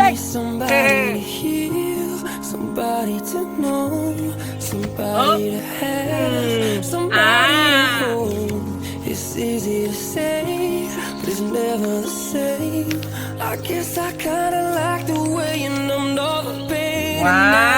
Đây. somebody to heal, somebody to know, somebody to have, somebody to hold. It's easy to say, but it's never the same. I guess I kinda like the way you numbed all the pain. Wow.